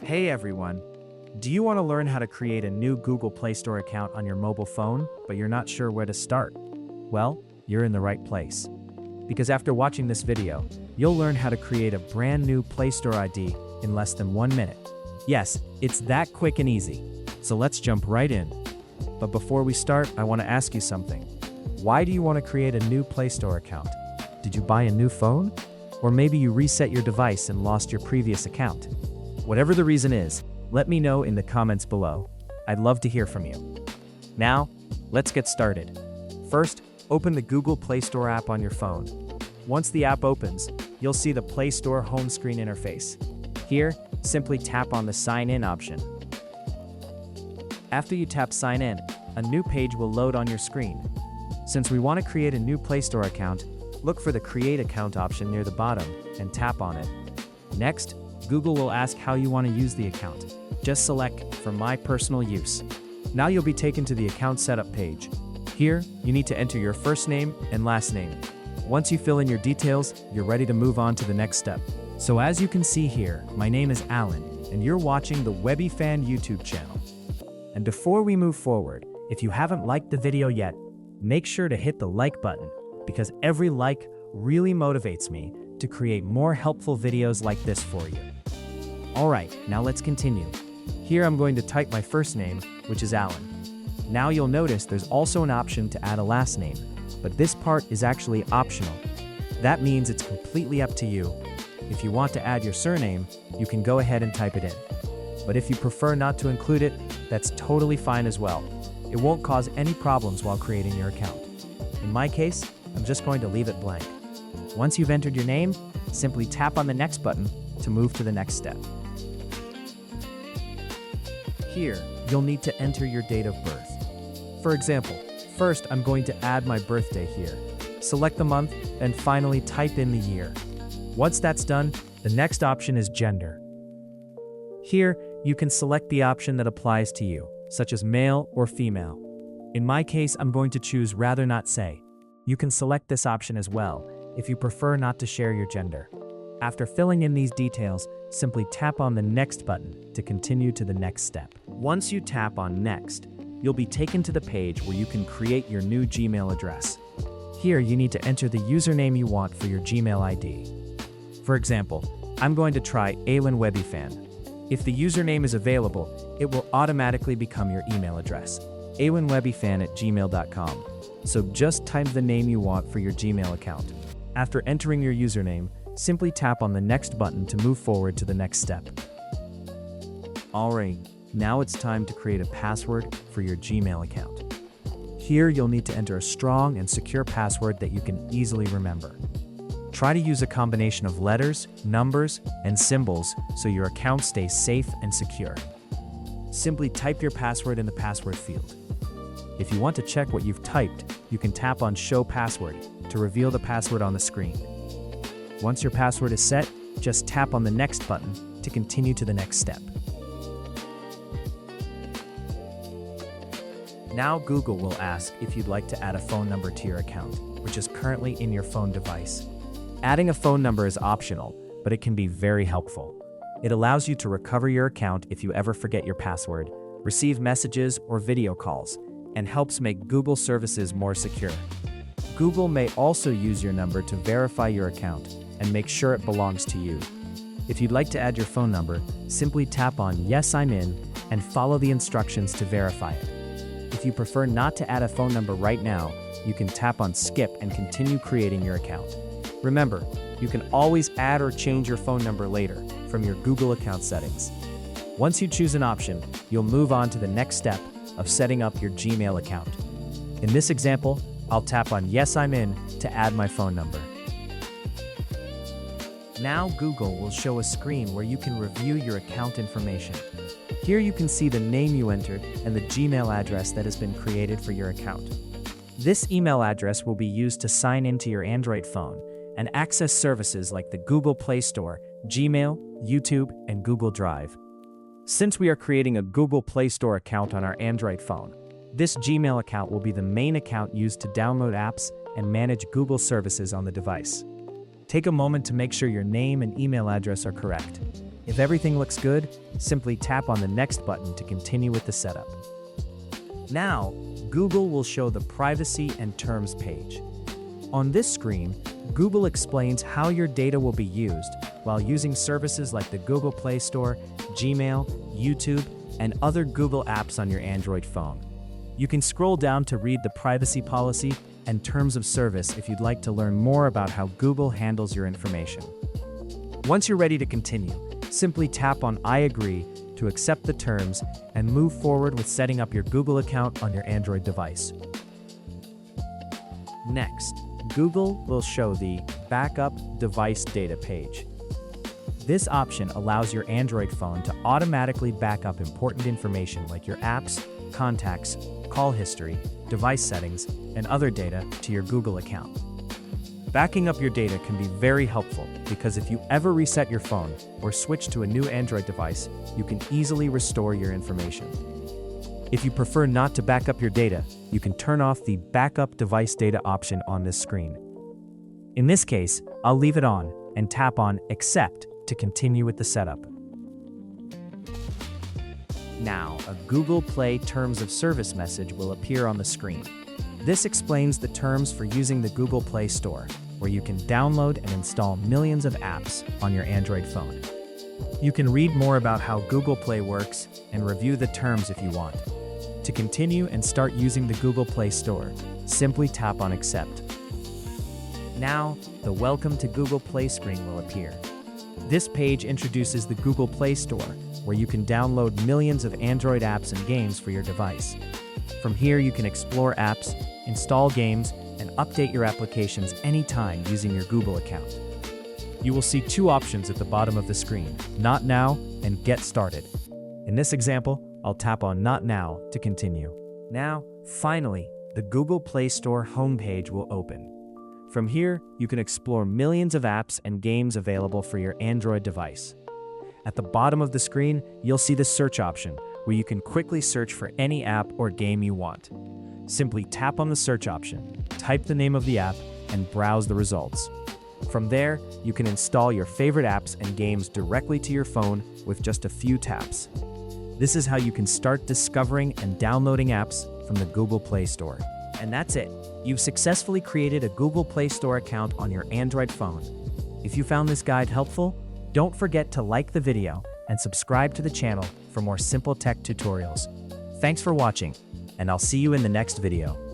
Hey everyone! Do you want to learn how to create a new Google Play Store account on your mobile phone, but you're not sure where to start? Well, you're in the right place. Because after watching this video, you'll learn how to create a brand new Play Store ID in less than 1 minute. Yes, it's that quick and easy. So let's jump right in. But before we start, I want to ask you something. Why do you want to create a new Play Store account? Did you buy a new phone? Or maybe you reset your device and lost your previous account? Whatever the reason is, let me know in the comments below. I'd love to hear from you. Now, let's get started. First, open the Google Play Store app on your phone. Once the app opens, you'll see the Play Store home screen interface. Here, simply tap on the Sign In option. After you tap Sign In, a new page will load on your screen. Since we want to create a new Play Store account, look for the Create Account option near the bottom and tap on it. Next, Google will ask how you want to use the account. Just select For My Personal Use. Now you'll be taken to the account setup page. Here, you need to enter your first name and last name. Once you fill in your details, you're ready to move on to the next step. So as you can see here, my name is Alan, and you're watching the Webbyfans YouTube channel. And before we move forward, if you haven't liked the video yet, make sure to hit the like button, because every like really motivates me to create more helpful videos like this for you. Alright, now let's continue. Here I'm going to type my first name, which is Alan. Now you'll notice there's also an option to add a last name, but this part is actually optional. That means it's completely up to you. If you want to add your surname, you can go ahead and type it in. But if you prefer not to include it, that's totally fine as well. It won't cause any problems while creating your account. In my case, I'm just going to leave it blank. Once you've entered your name, simply tap on the Next button to move to the next step. Here, you'll need to enter your date of birth. For example, first I'm going to add my birthday here. Select the month, and finally type in the year. Once that's done, the next option is gender. Here, you can select the option that applies to you, such as male or female. In my case, I'm going to choose Rather Not Say. You can select this option as well, if you prefer not to share your gender. After filling in these details, simply tap on the Next button to continue to the next step. Once you tap on Next, you'll be taken to the page where you can create your new Gmail address. Here, you need to enter the username you want for your Gmail ID. For example, I'm going to try Alan Webbyfan. If the username is available, it will automatically become your email address, alanwebbyfan@gmail.com. So just type the name you want for your Gmail account. After entering your username, simply tap on the Next button to move forward to the next step. Alright, now it's time to create a password for your Gmail account. Here you'll need to enter a strong and secure password that you can easily remember. Try to use a combination of letters, numbers, and symbols so your account stays safe and secure. Simply type your password in the password field. If you want to check what you've typed, you can tap on Show Password to reveal the password on the screen. Once your password is set, just tap on the Next button to continue to the next step. Now Google will ask if you'd like to add a phone number to your account, which is currently in your phone device. Adding a phone number is optional, but it can be very helpful. It allows you to recover your account if you ever forget your password, receive messages or video calls, and helps make Google services more secure. Google may also use your number to verify your account and make sure it belongs to you. If you'd like to add your phone number, simply tap on Yes, I'm in and follow the instructions to verify it. If you prefer not to add a phone number right now, you can tap on Skip and continue creating your account. Remember, you can always add or change your phone number later from your Google account settings. Once you choose an option, you'll move on to the next step of setting up your Gmail account. In this example, I'll tap on Yes, I'm in to add my phone number. Now Google will show a screen where you can review your account information. Here you can see the name you entered and the Gmail address that has been created for your account. This email address will be used to sign into your Android phone and access services like the Google Play Store, Gmail, YouTube, and Google Drive. Since we are creating a Google Play Store account on our Android phone, this Gmail account will be the main account used to download apps and manage Google services on the device. Take a moment to make sure your name and email address are correct. If everything looks good, simply tap on the next button to continue with the setup. Now, Google will show the privacy and terms page. On this screen, Google explains how your data will be used while using services like the Google Play Store, Gmail, YouTube, and other Google apps on your Android phone. You can scroll down to read the privacy policy and terms of service if you'd like to learn more about how Google handles your information. Once you're ready to continue, simply tap on I agree to accept the terms and move forward with setting up your Google account on your Android device. Next, Google will show the Backup Device Data page. This option allows your Android phone to automatically back up important information like your apps, contacts, call history, device settings, and other data to your Google account. Backing up your data can be very helpful because if you ever reset your phone or switch to a new Android device, you can easily restore your information. If you prefer not to back up your data, you can turn off the Backup Device Data option on this screen. In this case, I'll leave it on and tap on Accept to continue with the setup. Now, a Google Play Terms of Service message will appear on the screen. This explains the terms for using the Google Play Store, where you can download and install millions of apps on your Android phone. You can read more about how Google Play works and review the terms if you want. To continue and start using the Google Play Store, simply tap on Accept. Now, the Welcome to Google Play screen will appear. This page introduces the Google Play Store, where you can download millions of Android apps and games for your device. From here, you can explore apps, install games, and update your applications anytime using your Google account. You will see two options at the bottom of the screen, Not Now and Get Started. In this example, I'll tap on Not Now to continue. Now, finally, the Google Play Store homepage will open. From here, you can explore millions of apps and games available for your Android device. At the bottom of the screen, you'll see the search option, where you can quickly search for any app or game you want. Simply tap on the search option, type the name of the app, and browse the results. From there, you can install your favorite apps and games directly to your phone with just a few taps. This is how you can start discovering and downloading apps from the Google Play Store. And that's it. You've successfully created a Google Play Store account on your Android phone. If you found this guide helpful, don't forget to like the video and subscribe to the channel for more simple tech tutorials. Thanks for watching, and I'll see you in the next video.